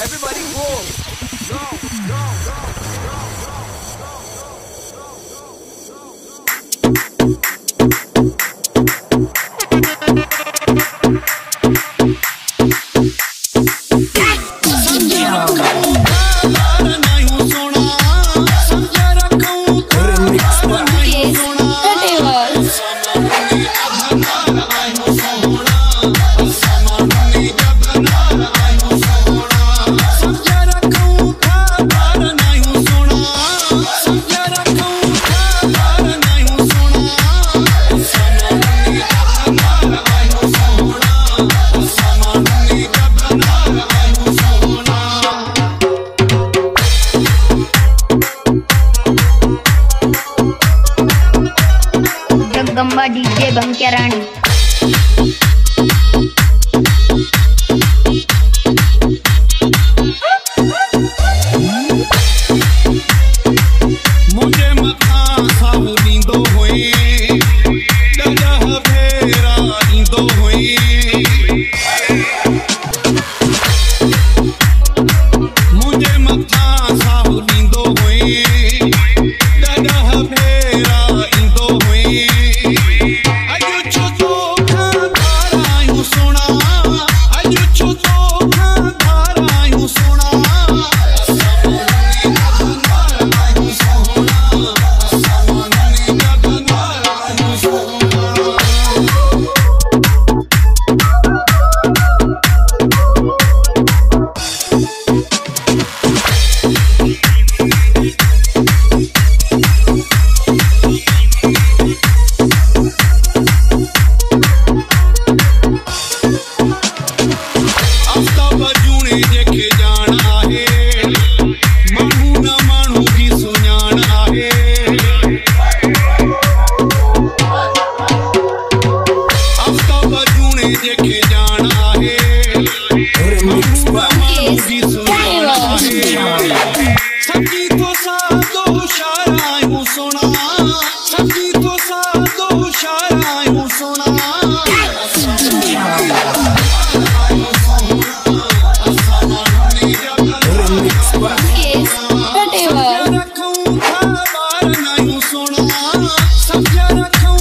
Everybody go. Go, go, go, go, go, Jagdamba DJ बंक्या रानी। मुझे मथा साव ॾींदो हुई ॾह भेरा ईंदो हुई मुझे मथा साव ॾींदो हुई ॾह भेरा ईंदो हुई अॼु छो तोखां धारायूं सोना अॼु छो तोखां धारायूं सोना जेके जान आहे माण्हू न माण्हू जी सुञाण आहे आफ्ताब जूणे जेके जान आहे माण्हू जी सुञाण आहे सची तो सादो शारायूं सोना सची तो सादो शारायूं सोना सोना सब रखूं